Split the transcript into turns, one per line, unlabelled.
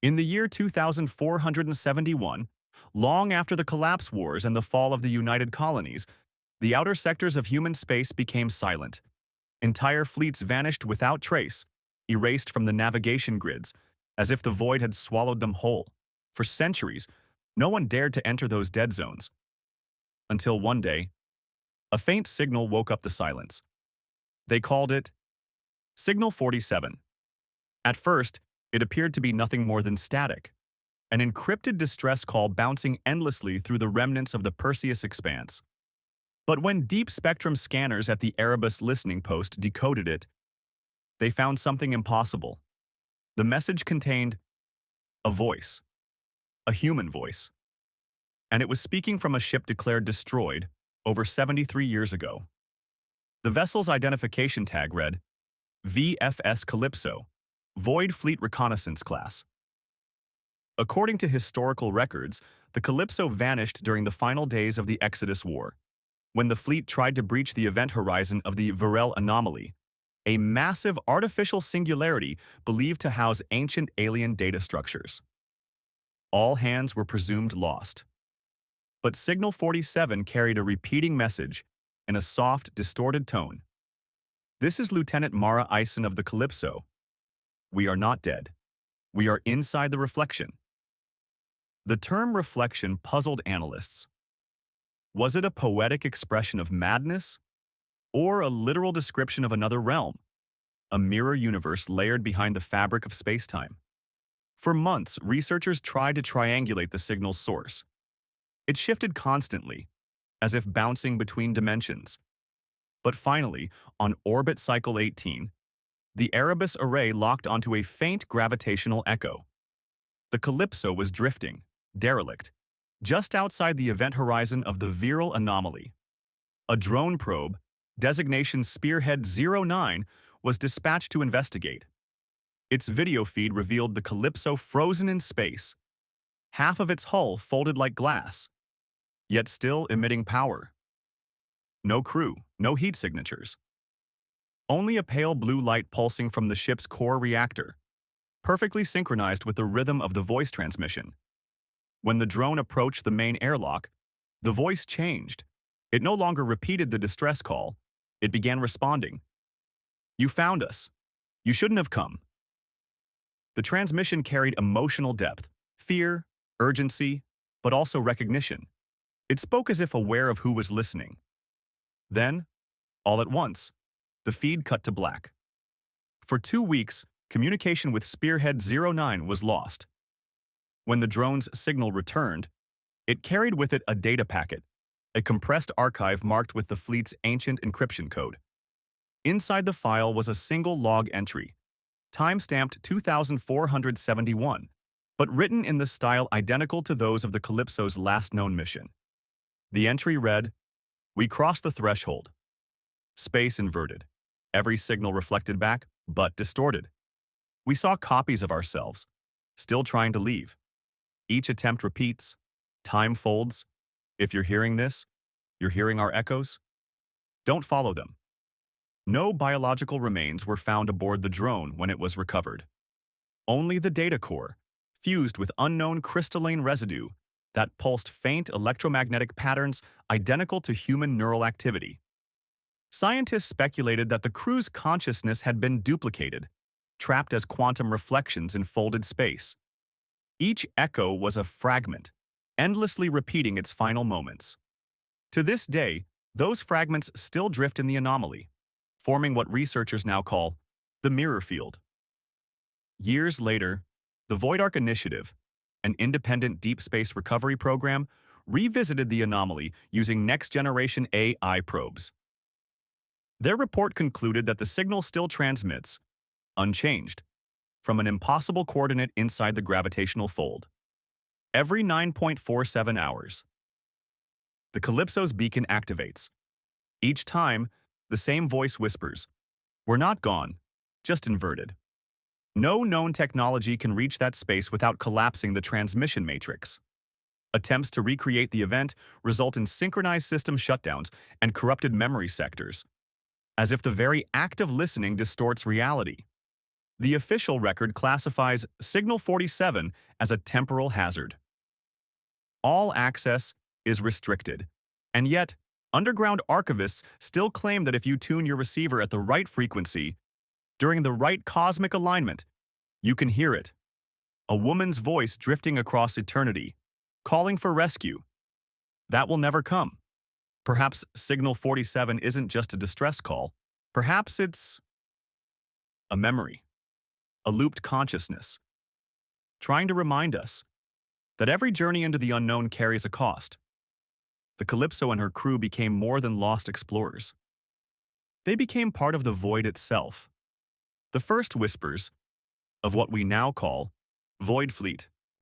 In the year 2471, long after the collapse wars and the fall of the United Colonies, the outer sectors of human space became silent. Entire fleets vanished without trace, erased from the navigation grids, as if the void had swallowed them whole. For centuries, no one dared to enter those dead zones. Until one day, a faint signal woke up the silence. They called it Signal 47. At first, it appeared to be nothing more than static, an encrypted distress call bouncing endlessly through the remnants of the Perseus expanse. But when deep spectrum scanners at the Erebus listening post decoded it, they found something impossible. The message contained a voice, a human voice, and it was speaking from a ship declared destroyed over 73 years ago. The vessel's identification tag read, V.F.S. Calypso, Void Fleet Reconnaissance Class. According to historical records, the Calypso vanished during the final days of the Exodus War, when the fleet tried to breach the event horizon of the Varel anomaly, a massive artificial singularity believed to house ancient alien data structures. All hands were presumed lost. But Signal 47 carried a repeating message in a soft, distorted tone. This is Lieutenant Mara Eisen of the Calypso. We are not dead. We are inside the reflection. The term reflection puzzled analysts. Was it a poetic expression of madness, or a literal description of another realm, a mirror universe layered behind the fabric of spacetime? For months, researchers tried to triangulate the signal's source. It shifted constantly, as if bouncing between dimensions. But finally, on orbit cycle 18, the Erebus array locked onto a faint gravitational echo. The Calypso was drifting, derelict, just outside the event horizon of the Varel anomaly. A drone probe, designation Spearhead 09, was dispatched to investigate. Its video feed revealed the Calypso frozen in space, half of its hull folded like glass, yet still emitting power. No crew, no heat signatures. Only a pale blue light pulsing from the ship's core reactor, perfectly synchronized with the rhythm of the voice transmission. When the drone approached the main airlock, the voice changed. It no longer repeated the distress call. It began responding. You found us. You shouldn't have come. The transmission carried emotional depth, fear, urgency, but also recognition. It spoke as if aware of who was listening. Then, all at once, the feed cut to black. For 2 weeks, communication with Spearhead 09 was lost. When the drone's signal returned, it carried with it a data packet, a compressed archive marked with the fleet's ancient encryption code. Inside the file was a single log entry, time-stamped 2471, but written in the style identical to those of the Calypso's last known mission. The entry read, "We crossed the threshold. Space inverted. Every signal reflected back, but distorted. We saw copies of ourselves, still trying to leave. Each attempt repeats. Time folds. If you're hearing this, you're hearing our echoes. Don't follow them." No biological remains were found aboard the drone when it was recovered. Only the data core, fused with unknown crystalline residue that pulsed faint electromagnetic patterns identical to human neural activity. Scientists speculated that the crew's consciousness had been duplicated, trapped as quantum reflections in folded space. Each echo was a fragment, endlessly repeating its final moments. To this day, those fragments still drift in the anomaly, forming what researchers now call the mirror field. Years later, the VOIDARC Initiative, an independent deep space recovery program, revisited the anomaly using next-generation AI probes. Their report concluded that the signal still transmits, unchanged, from an impossible coordinate inside the gravitational fold, every 9.47 hours. The Calypso's beacon activates. Each time, the same voice whispers, "We're not gone, just inverted." No known technology can reach that space without collapsing the transmission matrix. Attempts to recreate the event result in synchronized system shutdowns and corrupted memory sectors, as if the very act of listening distorts reality. The official record classifies Signal 47 as a temporal hazard. All access is restricted, and yet, underground archivists still claim that if you tune your receiver at the right frequency, during the right cosmic alignment, you can hear it. A woman's voice drifting across eternity, calling for rescue. That will never come. Perhaps Signal 47 isn't just a distress call. Perhaps it's a memory, a looped consciousness, trying to remind us that every journey into the unknown carries a cost. The Calypso and her crew became more than lost explorers. They became part of the void itself, the first whispers of what we now call Void Fleet.